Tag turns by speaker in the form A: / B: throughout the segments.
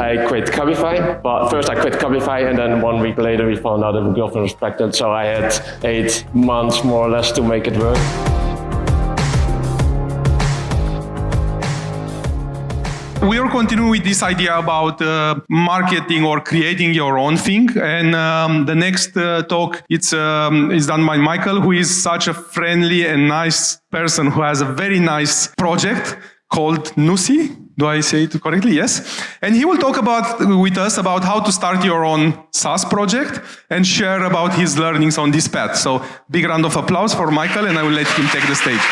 A: I quit Cabify. But first I quit Cabify, and then 1 week later we found out that my girlfriend was pregnant. So I had 8 months more or less to make it work.
B: We will continue with this idea about marketing or creating your own thing. And the next talk is done by Michael, who is such a friendly and nice person who has a very nice project called Nusii. Do I say it correctly? Yes. And he will talk with us about how to start your own SaaS project and share about his learnings on this path. So big round of applause for Michael, and I will let him take the stage.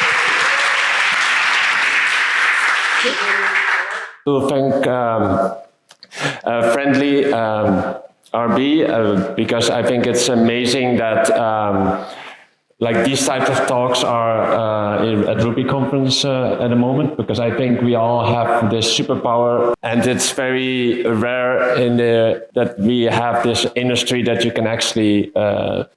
A: To thank Friendly.rb because I think it's amazing that like these types of talks are at Ruby conference at the moment, because I think we all have this superpower, and it's very rare that we have this industry that you can actually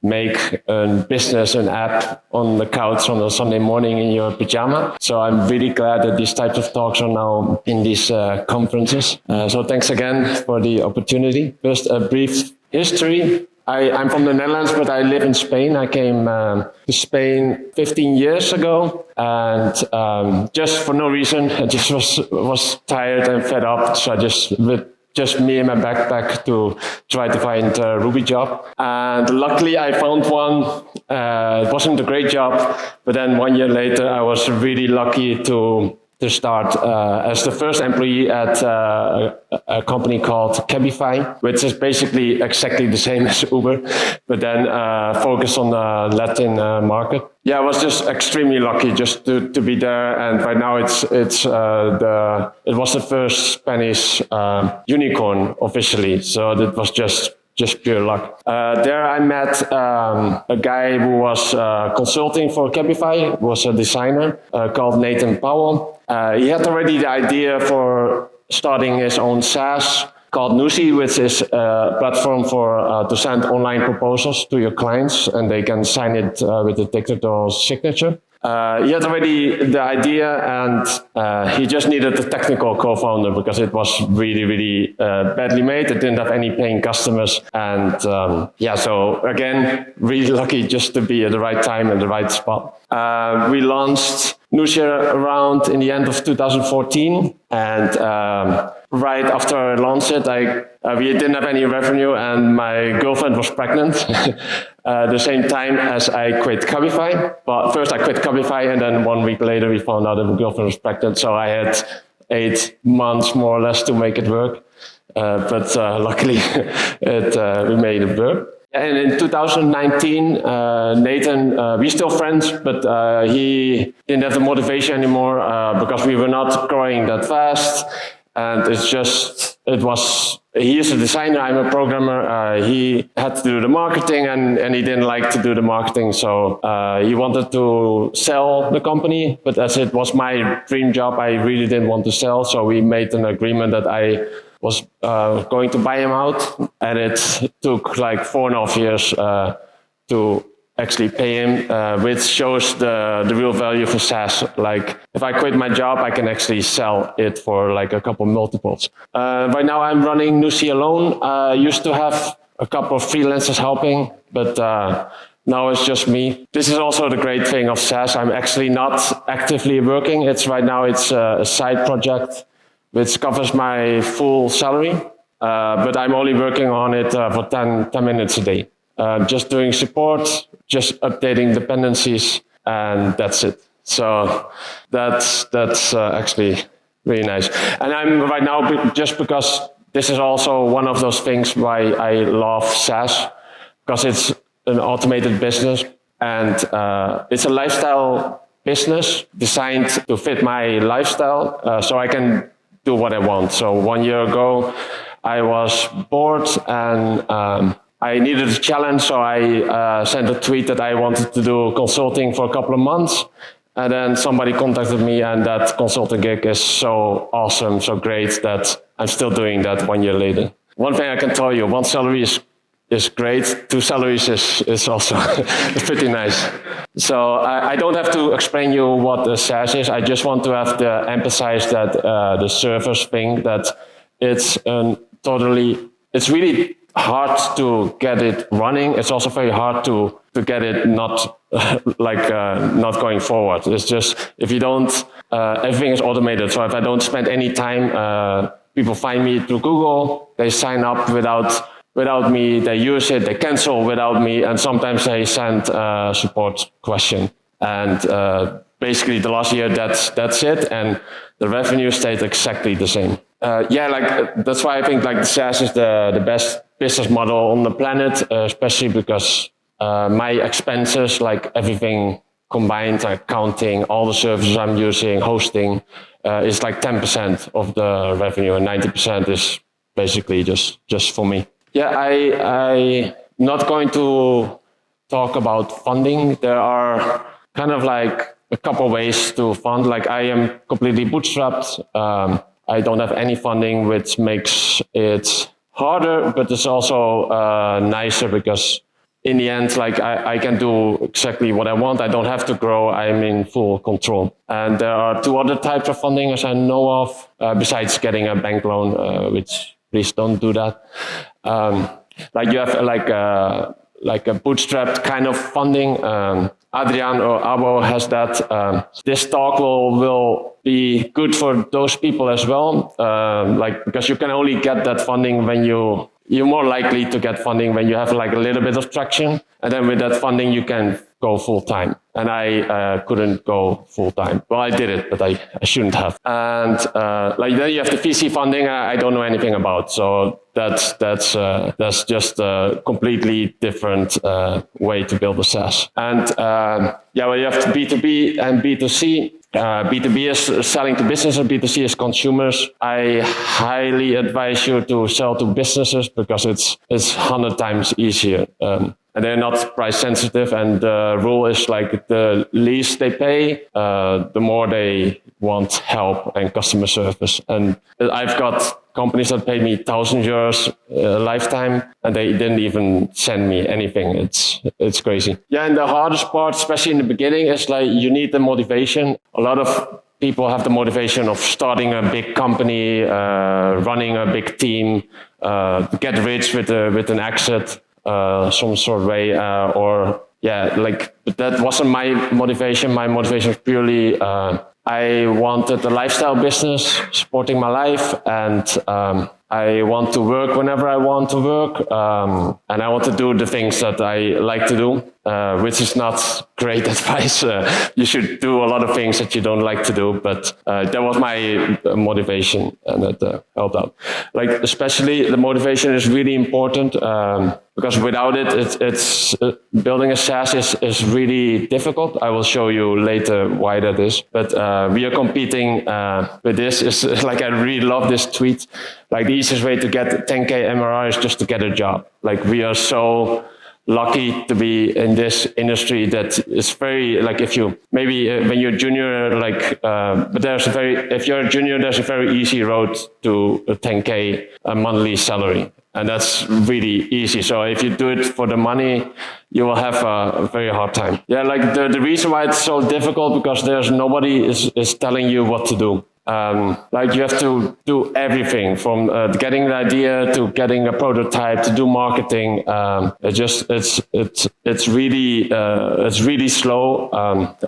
A: make a business, an app on the couch on a Sunday morning in your pajama. So I'm really glad that these types of talks are now in these conferences. So thanks again for the opportunity. First, a brief history. I'm from the Netherlands, but I live in Spain. I came to Spain 15 years ago, and just for no reason. I just was tired and fed up, so just me and my backpack to try to find a Ruby job. And luckily I found one. It wasn't a great job, but then 1 year later I was really lucky to start as the first employee at a company called Cabify, which is basically exactly the same as Uber, but then focused on the Latin market. Yeah, I was just extremely lucky just to be there, and right now it was the first Spanish unicorn officially, so that was just pure luck. There I met a guy who was consulting for Cabify, was a designer called Nathan Powell. He had already the idea for starting his own SaaS called Nusii, which is a platform for to send online proposals to your clients, and they can sign it with a digital signature. He had already the idea, and he just needed a technical co-founder because it was really, really badly made. It didn't have any paying customers. And so again, really lucky just to be at the right time and the right spot. We launched Nusii around in the end of 2014, and right after I launched it, we didn't have any revenue, and my girlfriend was pregnant. The same time as I quit Cabify. But first I quit Cabify, and then 1 week later we found out that my girlfriend was pregnant. So I had 8 months more or less to make it work. But luckily we made it work. And in 2019, Nathan, we're still friends, but he didn't have the motivation anymore because we were not growing that fast. And he is a designer, I'm a programmer. He had to do the marketing, and he didn't like to do the marketing. So he wanted to sell the company, but as it was my dream job, I really didn't want to sell. So we made an agreement that I was going to buy him out, and it took like 4.5 years to actually pay him, which shows the real value for SaaS. Like if I quit my job, I can actually sell it for like a couple multiples. Right now I'm running Nusii alone. I used to have a couple of freelancers helping, but now it's just me. This is also the great thing of SaaS. I'm actually not actively working. Right now it's a side project which covers my full salary, but I'm only working on it for 10 minutes a day. Just doing support, just updating dependencies, and that's it. So that's actually really nice. And I'm right now, just because this is also one of those things why I love SaaS, because it's an automated business, and it's a lifestyle business designed to fit my lifestyle, so I can do what I want. So 1 year ago, I was bored and I needed a challenge, so I sent a tweet that I wanted to do consulting for a couple of months. And then somebody contacted me, and that consulting gig is so awesome, so great that I'm still doing that 1 year later. One thing I can tell you, one salary is great, 2 salaries is also pretty nice. So I don't have to explain you what the SaaS is. I just want to have to emphasize that the service thing, that it's a it's really hard to get it running. It's also very hard to get it not not going forward. It's just, if you don't, everything is automated. So if I don't spend any time, people find me through Google, they sign up without me, they use it, they cancel without me, and sometimes they send a support question. And basically the last year, that's it, and the revenue stayed exactly the same. That's why I think the SaaS is the best business model on the planet, especially because my expenses, everything combined, accounting, all the services I'm using, hosting, is 10% of the revenue, and 90% is basically just for me. Yeah, I not going to talk about funding. There are kind of a couple ways to fund. I am completely bootstrapped. I don't have any funding, which makes it harder, but it's also nicer because in the end, I can do exactly what I want. I don't have to grow. I'm in full control. And there are two other types of funding, as I know of, besides getting a bank loan, which please don't do that. You have a bootstrapped kind of funding. Adrian or Abo has that. This talk will be good for those people as well. Because you can only get that funding when you're more likely to get funding when you have a little bit of traction. And then with that funding, you can go full time. And I couldn't go full time. Well, I did it, but I shouldn't have. And then you have the VC funding I don't know anything about. So that's just a completely different way to build a SaaS. And you have B2B and B2C. B2B is selling to businesses, B2C is consumers. I highly advise you to sell to businesses because it's 100 times easier. And they're not price sensitive, and the rule is the least they pay, the more they want help and customer service. And I've got companies that paid me €1,000 a lifetime, and they didn't even send me anything. It's crazy. Yeah, and the hardest part, especially in the beginning, is you need the motivation. A lot of people have the motivation of starting a big company, running a big team, to get rich with an exit. Some sort of way, but that wasn't my motivation. My motivation was purely, I wanted a lifestyle business supporting my life, and I want to work whenever I want to work, and I want to do the things that I like to do, which is not great advice. You should do a lot of things that you don't like to do, but that was my motivation, and it helped out. Especially the motivation is really important, because without it's building a SaaS is really difficult. I will show you later why that is. But we are competing with this. It's I really love this tweet. The easiest way to get 10K MRR is just to get a job. We are so lucky to be in this industry that is very, if you, maybe when you're a junior, but if you're a junior, there's a very easy road to a 10K monthly salary. And that's really easy. So if you do it for the money, you will have a very hard time. Yeah, the reason why it's so difficult, because there's nobody is telling you what to do. You have to do everything from getting an idea to getting a prototype to do marketing. It's really slow.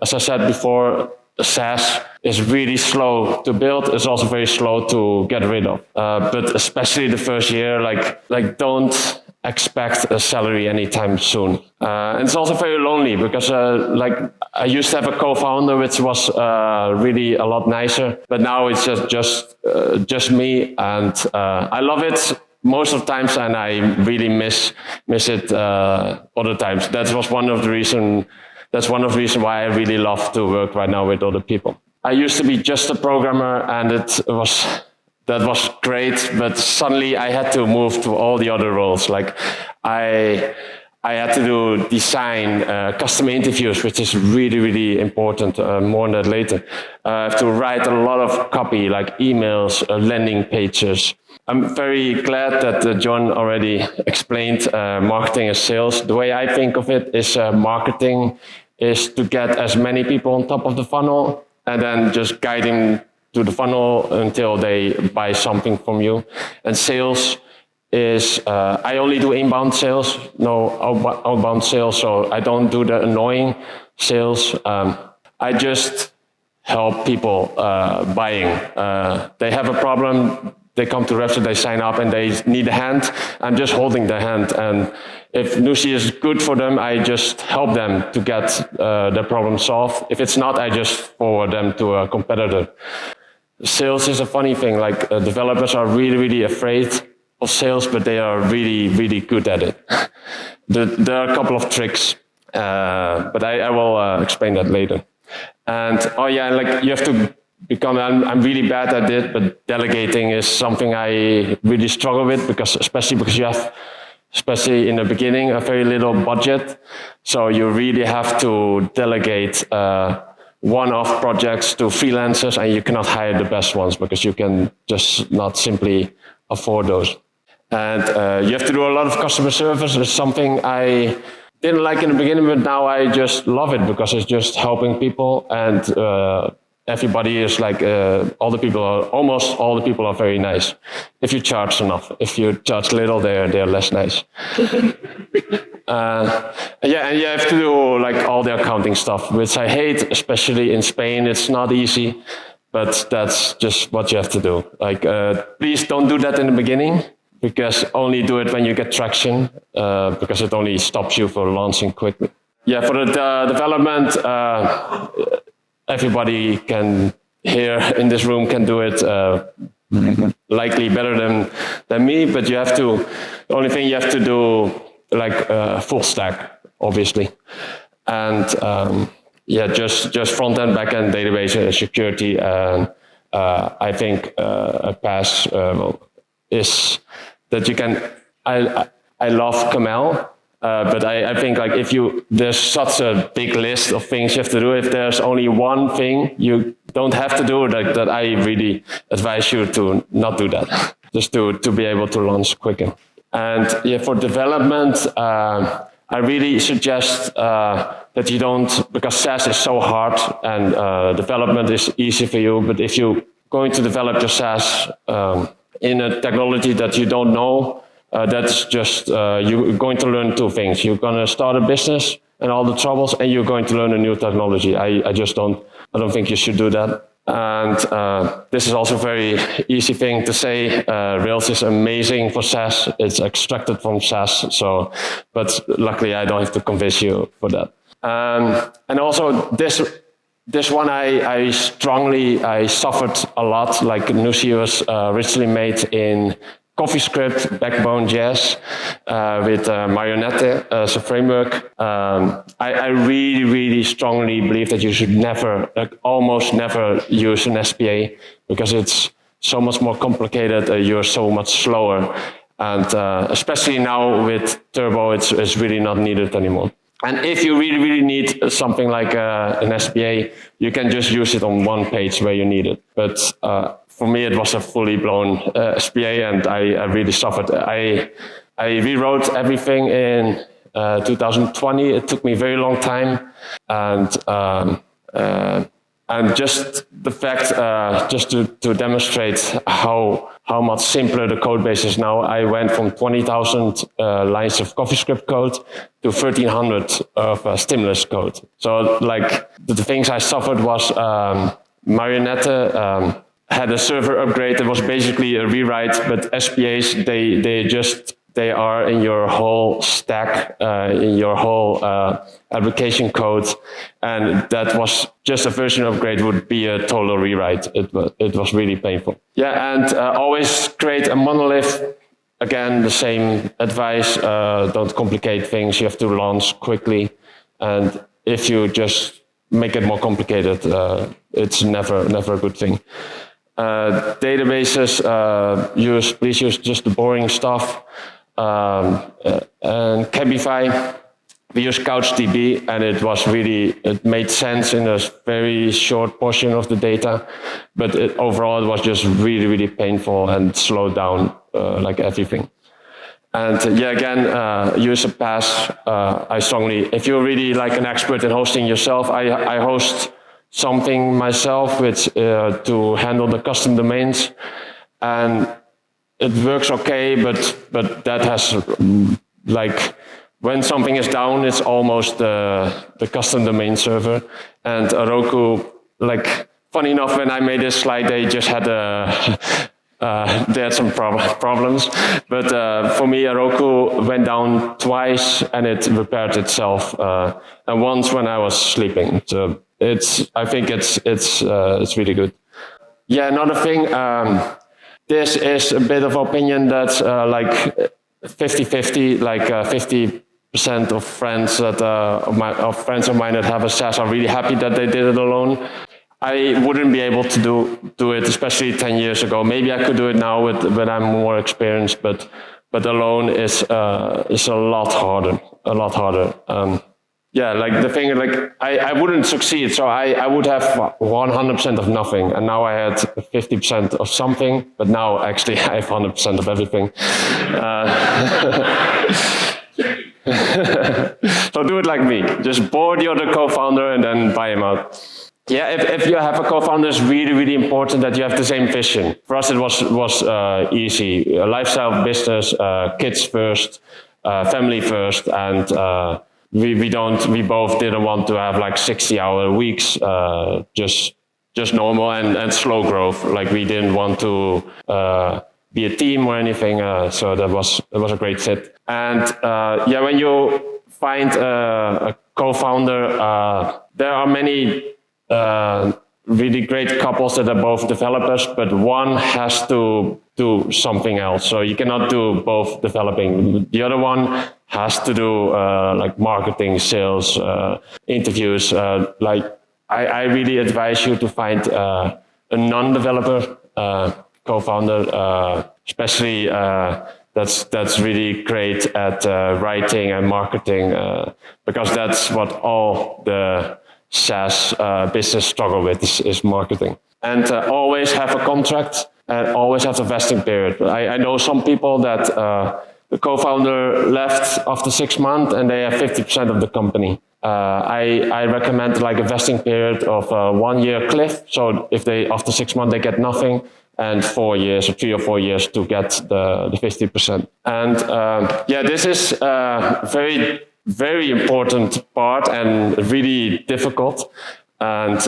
A: As I said before, SaaS is really slow to build. It's also very slow to get rid of. But especially the first year, don't expect a salary anytime soon. And it's also very lonely because I used to have a co-founder, which was really a lot nicer, but now it's just me, and I love it most of the times, and I really miss it other times. That's one of the reasons why I really love to work right now with other people. I used to be just a programmer, and that was great, but suddenly I had to move to all the other roles. I had to do design, customer interviews, which is really, really important. More on that later. I have to write a lot of copy, emails, landing pages. I'm very glad that John already explained marketing as sales. The way I think of it is marketing is to get as many people on top of the funnel and then just guide them to the funnel until they buy something from you. And sales is I only do inbound sales, no outbound sales, so I don't do the annoying sales. I just help people buying. They have a problem, they come to the website, they sign up, and they need a hand. I'm just holding their hand, and if Nusii is good for them, I just help them to get their problem solved. If it's not, I just forward them to a competitor. Sales is a funny thing, like developers are really, really afraid of sales, but they are really, really good at it. There are a couple of tricks, but I will explain that later. And like you have to become, I'm really bad at it, but delegating is something I really struggle with, especially because you have, especially in the beginning, a very little budget. So you really have to delegate one-off projects to freelancers, and you cannot hire the best ones because you can just not simply afford those. And you have to do a lot of customer service. It's something I didn't like in the beginning, but now I just love it because it's just helping people, and everybody is like, almost all the people are very nice. If you charge enough. If you charge little, they're less nice. And you have to do like all the accounting stuff, which I hate, especially in Spain. It's not easy, but that's just what you have to do. Like, please don't do that in the beginning, because only do it when you get traction, because it only stops you from launching quickly. Yeah, for the development, everybody can here in this room can do it likely better than me, but you have to, the only thing you have to do, like full stack, obviously. And just front end, back end, database, security, and I think a pass is that you can, I love Camel, but I think like there's such a big list of things you have to do. If there's only one thing you don't have to do, that I really advise you to not do that, just to be able to launch quicker. And for development, I really suggest that you don't, because SaaS is so hard and development is easy for you, but if you're going to develop your SaaS in a technology that you don't know, that's just, you're going to learn two things. You're going to start a business and all the troubles, and you're going to learn a new technology. I don't think you should do that. And this is also a very easy thing to say. Rails is amazing for SaaS. It's extracted from SaaS. But luckily I don't have to convince you for that. And also this one I suffered a lot. Like Nusii was originally made in CoffeeScript, Backbone JS, with Marionette as a framework. I really, really strongly believe that you should almost never use an SPA, because it's so much more complicated. You're so much slower. And especially now with Turbo, it's really not needed anymore. And if you really, really need something like an SPA, you can just use it on one page where you need it. But for me, it was a fully blown SPA, and I really suffered. I rewrote everything in 2020. It took me a very long time, and just the fact, just to demonstrate how much simpler the code base is now, I went from 20,000 lines of CoffeeScript code to 1,300 of stimulus code. So like the things I suffered was Marionette had a server upgrade that was basically a rewrite, but SPAs, they are in your whole stack, in your whole application code, and that was just a version upgrade would be a total rewrite. It was really painful. Yeah, and always create a monolith. Again, the same advice, don't complicate things. You have to launch quickly, and if you just make it more complicated, it's never a good thing. Databases, please use just the boring stuff. And Cabify, we use CouchDB, and it made sense in a very short portion of the data, but overall it was just really, really painful and slowed down like everything. And again, use a pass. If you're really like an expert in hosting yourself, I host something myself, which to handle the custom domains. And it works okay, but that has like when something is down, it's almost the custom domain server. And Heroku, like funny enough, when I made this slide, they just had they had some problems. But for me, Heroku went down twice and it repaired itself. And once when I was sleeping. So I think it's really good. Yeah, another thing. This is a bit of opinion that's like 50-50, like 50% of friends that of friends of mine that have a SaaS are really happy that they did it alone. I wouldn't be able to do it, especially 10 years ago. Maybe I could do it now when I'm more experienced, but alone is a lot harder. Yeah, like the thing, like I wouldn't succeed, so I would have 100% of nothing, and now I had 50% of something, but now actually I have 100% of everything. So do it like me, just board the other co-founder and then buy him out. Yeah, if you have a co-founder, it's really, really important that you have the same vision. For us, it was easy. Lifestyle business, kids first, family first, and we both didn't want to have like 60-hour weeks, just normal and slow growth. Like we didn't want to be a team or anything. So that was a great fit. And yeah, when you find a co-founder, there are many really great couples that are both developers, but one has to do something else. So you cannot do both developing. The other one has to do like marketing, sales, interviews. Like I really advise you to find a non-developer co-founder, especially that's really great at writing and marketing, because that's what all the SaaS business struggle with is marketing. And always have a contract and always have a vesting period. I know some people that the co-founder left after 6 months and they have 50% of the company. I recommend like a vesting period of 1 year cliff. So if after 6 months they get nothing, and 4 years or 3 or 4 years to get the 50%. And yeah, this is very, very important part and really difficult. And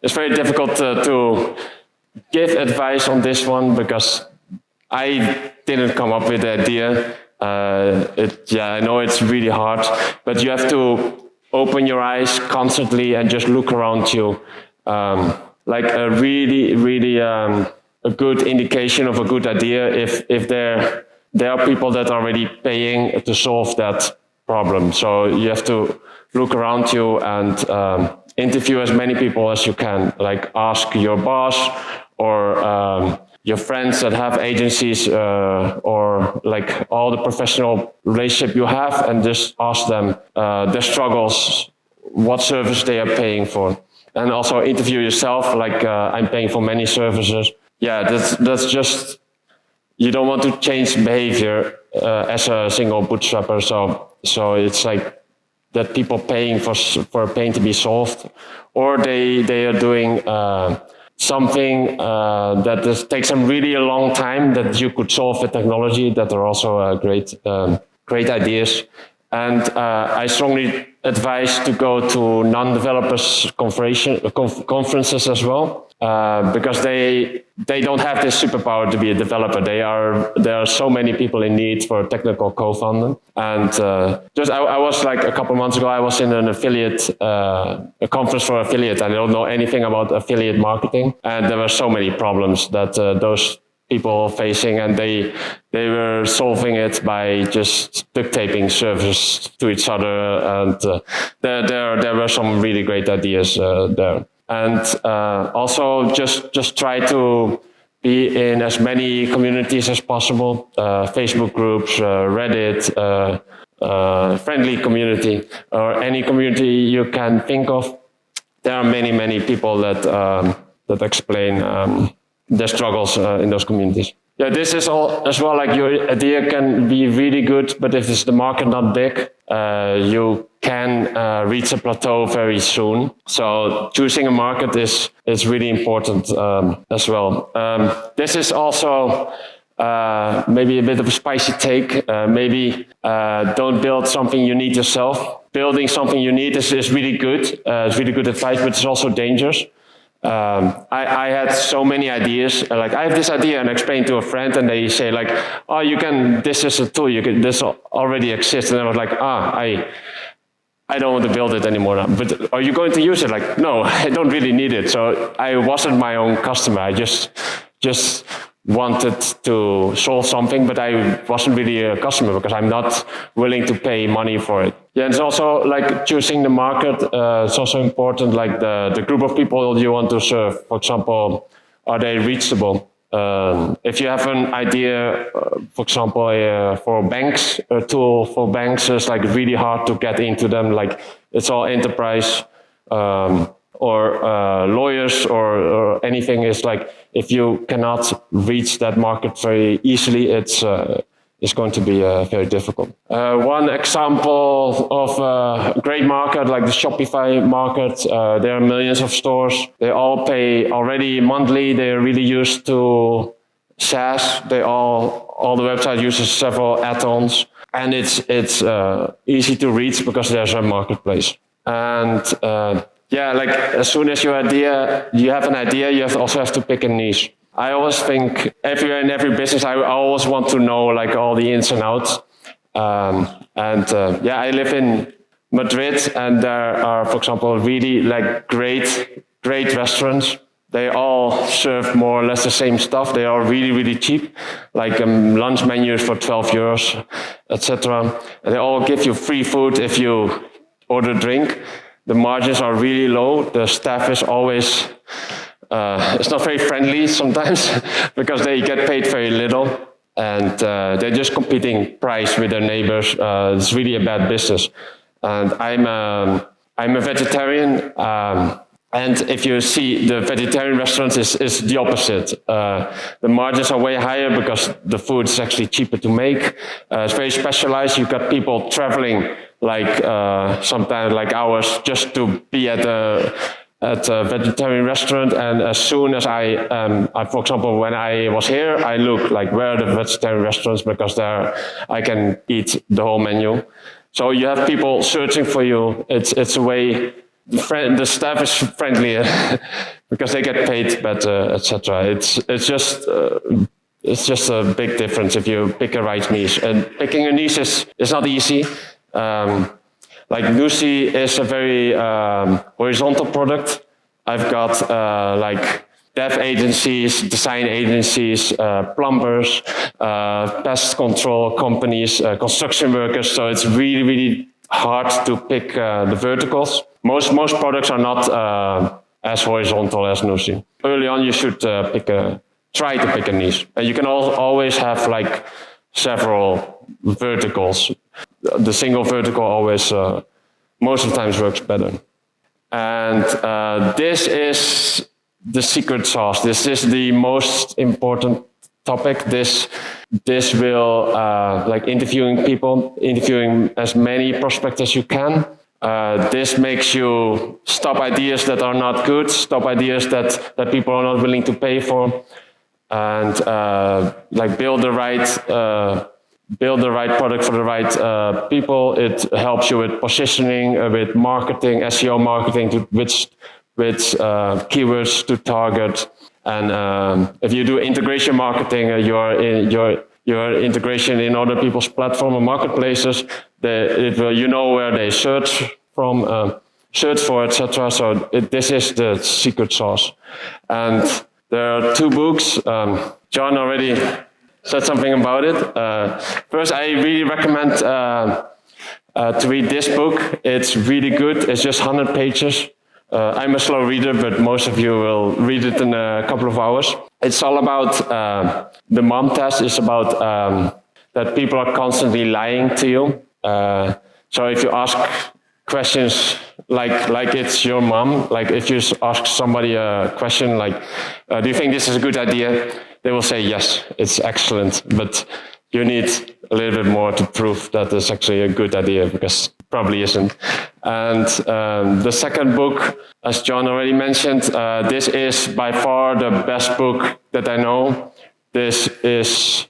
A: it's very difficult to give advice on this one because I didn't come up with the idea. Yeah, I know it's really hard, but you have to open your eyes constantly and just look around you. Like a really, really a good indication of a good idea if there are people that are already paying to solve that problem. So you have to look around you and interview as many people as you can. Like ask your boss or your friends that have agencies or like all the professional relationship you have, and just ask them their struggles, what service they are paying for. And also interview yourself, like I'm paying for many services. Yeah, that's just, you don't want to change behavior as a single bootstrapper. So it's like that people paying for pain to be solved, or they are doing something that takes them really a long time that you could solve with technology, that are also great ideas. And I strongly advise to go to non-developers conferences as well, because they don't have this superpower to be a developer. There are so many people in need for a technical co-founder. And I was like a couple months ago, I was in an affiliate, a conference for affiliate. I don't know anything about affiliate marketing, and there were so many problems that those people facing, and they were solving it by just duct taping servers to each other, and there were some really great ideas there. And also just try to be in as many communities as possible, Facebook groups, Reddit, Friendly community, or any community you can think of. There are many people that explain their struggles in those communities. Yeah, this is all as well, like your idea can be really good, but if it's the market not big, you can reach a plateau very soon. So choosing a market is really important as well. This is also maybe a bit of a spicy take. Maybe don't build something you need yourself. Building something you need is really good. It's really good advice, but it's also dangerous. I had so many ideas. Like I have this idea and I explain to a friend, and they say like, "Oh, you can. This is a tool. You can. This already exists." And I was like, I don't want to build it anymore now. But are you going to use it? Like, no, I don't really need it. So I wasn't my own customer. I just wanted to solve something, but I wasn't really a customer because I'm not willing to pay money for it. Yeah, it's also like choosing the market. It's also important, like the group of people you want to serve. For example, are they reachable? If you have an idea, for example, for banks, a tool for banks is like really hard to get into them. Like it's all enterprise, or lawyers or anything is like, if you cannot reach that market very easily, it's going to be very difficult. One example of a great market, like the Shopify market, there are millions of stores. They all pay already monthly. They're really used to SaaS. All the website uses several add-ons, and it's easy to reach because there's a marketplace. And yeah, like as soon as you have an idea, you also have to pick a niche. I always think everywhere in every business, I always want to know like all the ins and outs. Yeah, I live in Madrid, and there are, for example, really like great restaurants. They all serve more or less the same stuff. They are really, really cheap, like lunch menus for 12 euros, etc. And they all give you free food if you order a drink. The margins are really low. The staff is always, it's not very friendly sometimes because they get paid very little, and they're just competing price with their neighbors. It's really a bad business. And I'm a vegetarian, and if you see the vegetarian restaurants is the opposite. The margins are way higher because the food is actually cheaper to make. It's very specialized. You've got people traveling like sometimes like hours just to be at a vegetarian restaurant. And as soon as I, for example, when I was here, I look like where are the vegetarian restaurants, because there I can eat the whole menu. So you have people searching for you. It's a way. The staff is friendlier because they get paid better, etc. It's just a big difference if you pick a right niche. And picking a niche is not easy. Like Nusii is a very horizontal product. I've got like dev agencies, design agencies, plumbers, pest control companies, construction workers. So it's really, really hard to pick the verticals. Most products are not as horizontal as Nusii. Early on, you should try to pick a niche. And you can always have like several verticals. The single vertical always, most of the times, works better. And this is the secret sauce. This is the most important topic. This will, like interviewing people, interviewing as many prospects as you can. This makes you stop ideas that are not good, stop ideas that people are not willing to pay for, and like build the right product for the right people. It helps you with positioning, with marketing, SEO marketing, to which keywords to target. And if you do integration marketing, your integration in other people's platform or marketplaces, you know where they search for, etc. So this is the secret sauce. And there are 2 books. John already said something about it. First, I really recommend to read this book. It's really good. It's just 100 pages. I'm a slow reader, but most of you will read it in a couple of hours. It's all about the mom test. It's about that people are constantly lying to you. So if you ask questions like it's your mom, like if you ask somebody a question like, do you think this is a good idea? They will say, yes, it's excellent. But you need a little bit more to prove that it's actually a good idea, because it probably isn't. And the second book, as John already mentioned, this is by far the best book that I know. This is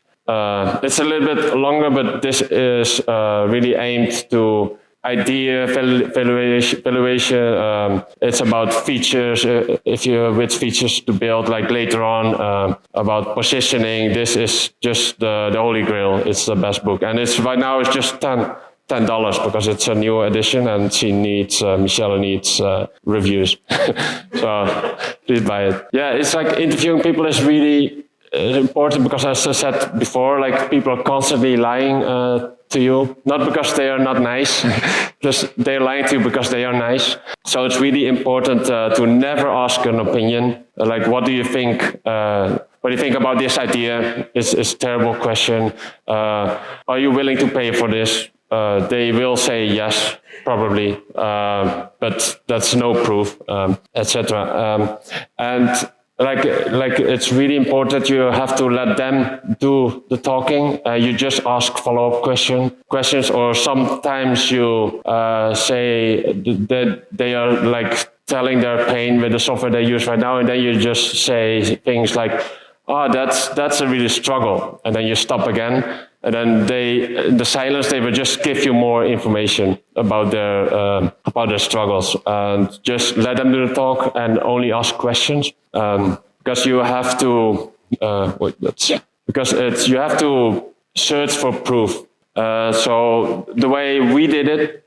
A: It's a little bit longer, but this is really aimed to idea valuation. It's about features, which features to build like later on, about positioning. This is just the holy grail. It's the best book, and right now it's just $10 because it's a new edition, and Michelle needs reviews. So please buy it. Yeah, it's like interviewing people is really important because, as I said before, like people are constantly lying to you, not because they are not nice, just they're lying to you because they are nice. So it's really important to never ask an opinion. Like, what do you think? What do you think about this idea? It's a terrible question. Are you willing to pay for this? They will say yes, probably, but that's no proof, etc. And like it's really important. You have to let them do the talking. You just ask follow-up questions, or sometimes you say that they are like telling their pain with the software they use right now, and then you just say things like, "Oh, that's a really struggle," and then you stop again, and then in the silence, they will just give you more information about their struggles, and just let them do the talk and only ask questions. Because you have to you have to search for proof. So the way we did it,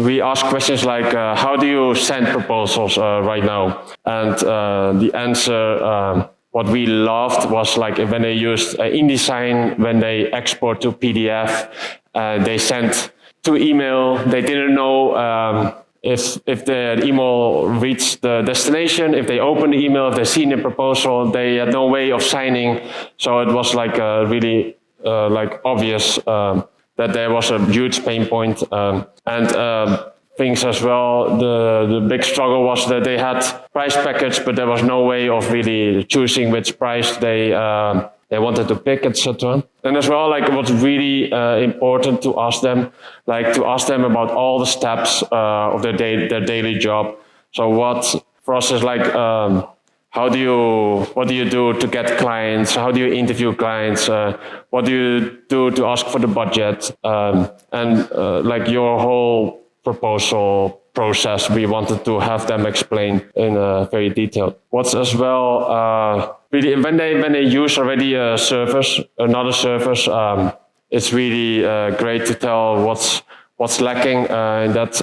A: we asked questions like, how do you send proposals right now? And the answer, what we loved was like when they used InDesign, when they export to PDF, they sent to email. They didn't know if the email reached the destination, if they opened the email, if they seen the proposal, they had no way of signing. So it was like really like obvious that there was a huge pain point. And things as well, the big struggle was that they had price package, but there was no way of really choosing which price they wanted to pick, etc. And as well, like it was really important to ask them about all the steps of their daily job. So what for us is like, what do you do to get clients? How do you interview clients? What do you do to ask for the budget? And like your whole proposal process, we wanted to have them explain in very detailed. What's as well, really, when they use already another service, it's really great to tell what's lacking in that,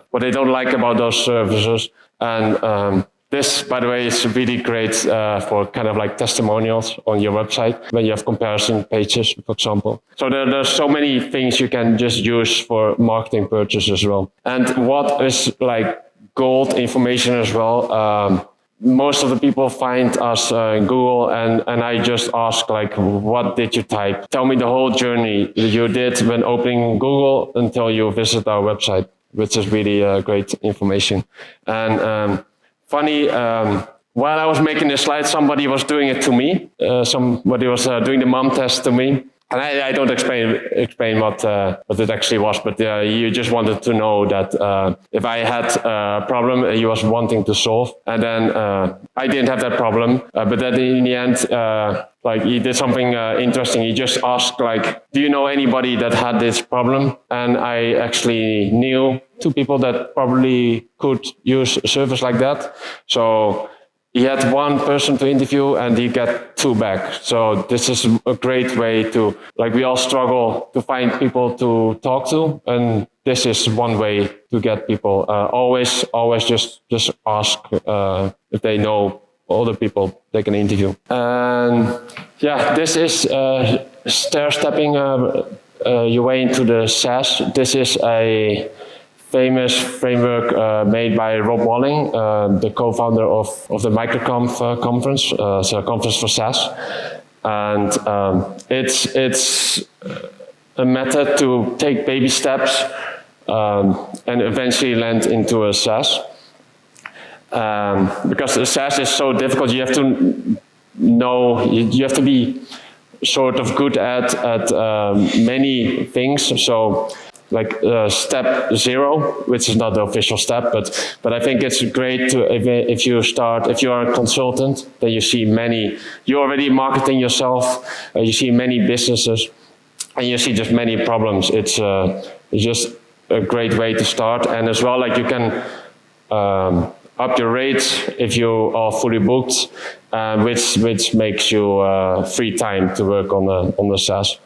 A: what they don't like about those services. And this, by the way, is really great for kind of like testimonials on your website when you have comparison pages, for example. So there's so many things you can just use for marketing purposes as well. And what is like gold information as well, most of the people find us in Google, and I just ask like, what did you type? Tell me the whole journey you did when opening Google until you visit our website, which is really great information. And funny, while I was making the slide, somebody was doing it to me. Somebody was doing the mom test to me. And I don't explain what it actually was, but you just wanted to know that if I had a problem he was wanting to solve, and then I didn't have that problem, but then in the end, like he did something interesting. He just asked like, do you know anybody that had this problem? And I actually knew 2 people that probably could use a service like that. So he had 1 person to interview and he got 2 back. So this is a great way to, like, we all struggle to find people to talk to. And this is one way to get people. Always just ask if they know other people they can interview. And yeah, this is stair-stepping your way into the SaaS. This is a famous framework made by Rob Walling, the co-founder of the Microconf conference, so a conference for SaaS. And it's a method to take baby steps and eventually land into a SaaS. Because the SaaS is so difficult, you have to know, you have to be sort of good at many things. So step 0, which is not the official step, but I think it's great to, if you are a consultant, then you see you're already marketing yourself, you see many businesses, and you see just many problems. It's just a great way to start, and as well, you can up your rates if you are fully booked, which makes you free time to work on the SaaS.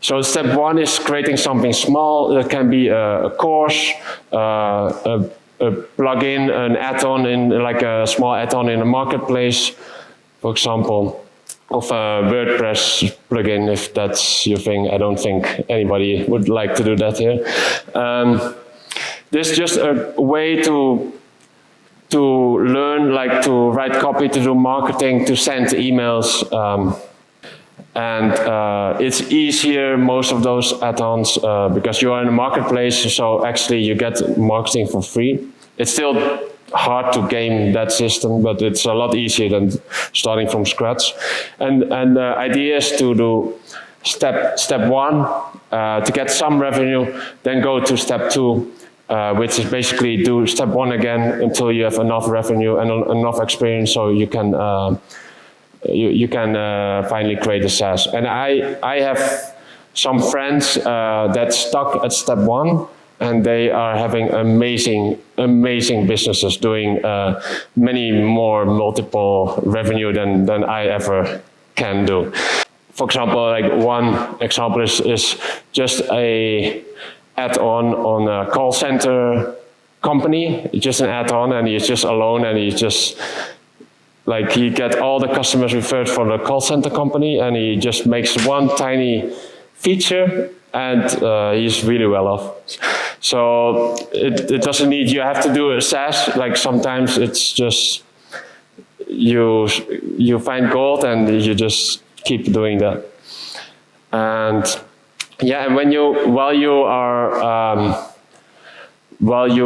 A: So step 1 is creating something small. That can be a course, a plugin, an add-on a small add-on in a marketplace, for example, of a WordPress plugin, if that's your thing. I don't think anybody would like to do that here. This is just a way to learn, to write copy, to do marketing, to send emails. And it's easier, most of those add-ons, because you are in a marketplace, so actually you get marketing for free. It's still hard to game that system, but it's a lot easier than starting from scratch. And the idea is to do step 1 to get some revenue, then go to step 2, which is basically do step 1 again until you have enough revenue and enough experience, so you can finally create a SaaS. And I have some friends that stuck at step 1, and they are having amazing businesses, doing many more multiple revenue than I ever can do. For example, one example is just a add-on on a call center company. It's just an add-on, and he's just alone, and he's just he get all the customers referred from the call center company, and he just makes one tiny feature, and he's really well off. So it doesn't need, you have to do a SaaS, sometimes it's just, you find gold and you just keep doing that. And yeah, and while you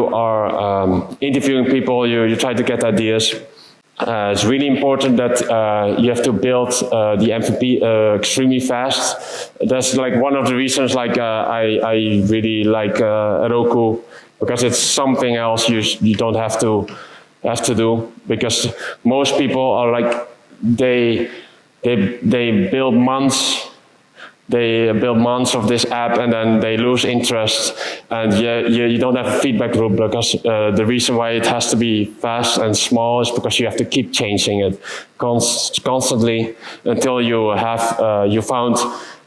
A: are interviewing people, you try to get ideas. It's really important that you have to build the MVP extremely fast. That's one of the reasons I really like Roku, because it's something else you don't have to do, because most people are they build months. They build months of this app, and then they lose interest, and you don't have a feedback loop, because the reason why it has to be fast and small is because you have to keep changing it constantly until you have you found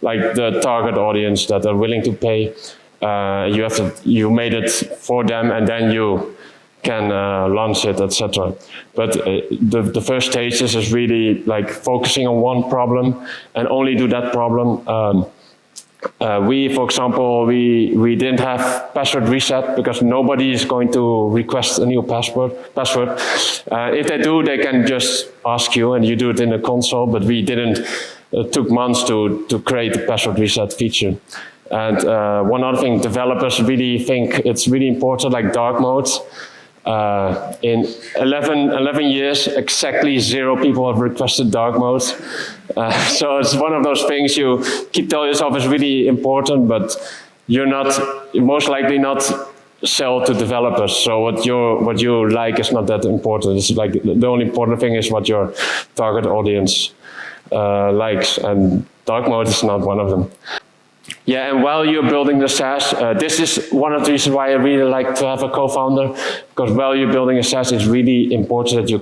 A: the target audience that are willing to pay. You made it for them, and then you can launch it, etc. But the first stages is really focusing on one problem and only do that problem. For example, we didn't have password reset because nobody is going to request a new password. If they do, they can just ask you, and you do it in the console. But we didn't. It took months to create the password reset feature. And one other thing, developers really think it's really important, dark modes. In 11 years, exactly 0 people have requested dark modes. So it's one of those things you keep telling yourself is really important, but you're most likely not sell to developers. So what you like is not that important. It's the only important thing is what your target audience likes, and dark mode is not one of them. Yeah, and while you're building the SaaS, this is one of the reasons why I really like to have a co-founder, because while you're building a SaaS, it's really important that you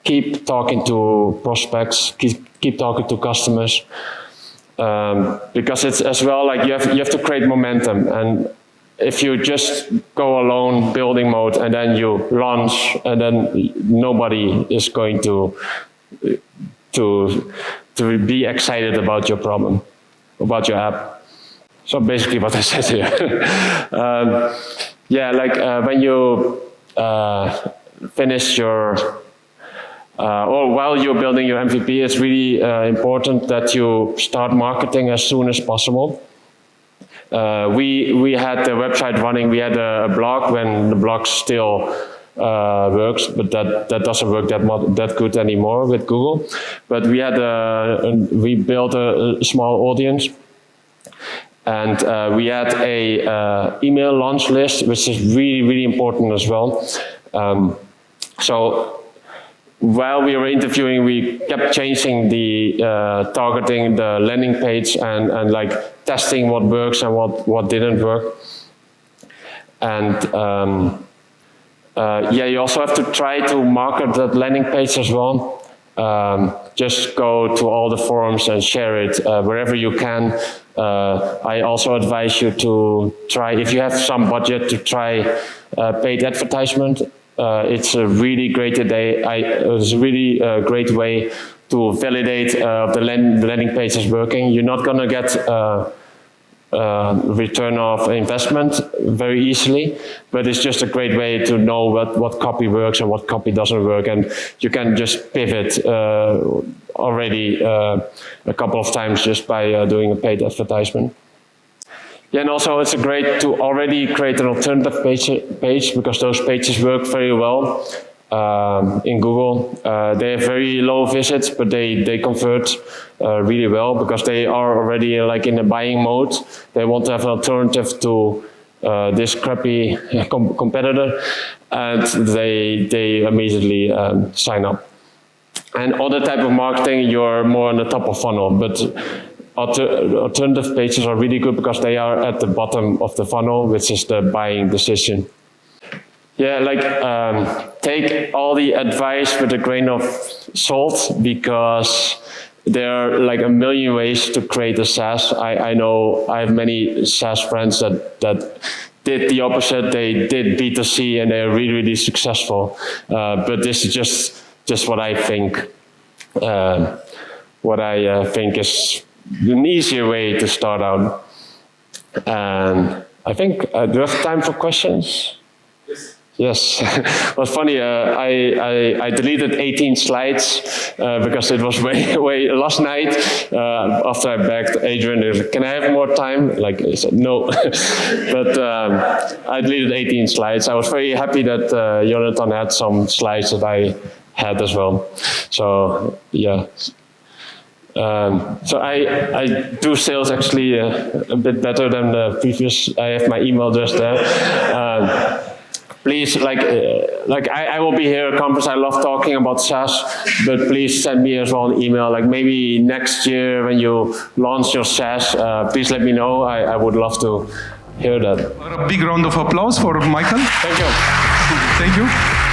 A: keep talking to prospects, keep talking to customers, because it's as well you have to create momentum. And if you just go alone building mode and then you launch, and then nobody is going to be excited about your problem, about your app. So basically what I said here. When you finish your, or while you're building your MVP, it's really important that you start marketing as soon as possible. We had the website running, we had a blog when the blog still works, but that doesn't work that good anymore with Google. But we built a small audience. And we had a email launch list, which is really, really important as well. So while we were interviewing, we kept changing the targeting, the landing page, and like testing what works and what didn't work. And yeah, you also have to try to market that landing page as well. Just go to all the forums and share it wherever you can. I also advise you to try, if you have some budget, to try paid advertisement. It's a really great it's a really great way to validate the landing page is working. You're not going to get return of investment very easily, but it's just a great way to know what copy works and what copy doesn't work, and you can just pivot already a couple of times just by doing a paid advertisement. Yeah, and also it's great to already create an alternative page because those pages work very well in Google. They have very low visits, but they convert really well because they are already like in a buying mode. They want to have an alternative to this crappy competitor, and they immediately sign up. And other type of marketing, you're more on the top of funnel, but alternative pages are really good because they are at the bottom of the funnel, which is the buying decision. Yeah, like take all the advice with a grain of salt because there are like a million ways to create a SaaS. I know I have many SaaS friends that did the opposite. They did B2C and they're really, really successful. But this is just what I think. What I think is an easier way to start out. And I think, do you have time for questions? Yes. Well, funny, I deleted 18 slides because it was way last night after I begged Adrian, can I have more time? Like, I said, no. But I deleted 18 slides. I was very happy that Jonathan had some slides that I had as well. So, yeah. So I do sales actually a bit better than the previous. I have my email address there. Please, I will be here at conference. I love talking about SaaS, but please send me as well an email. Like maybe next year when you launch your SaaS, please let me know. I would love to hear that.
B: A big round of applause for Michael.
A: Thank you.
B: Thank you.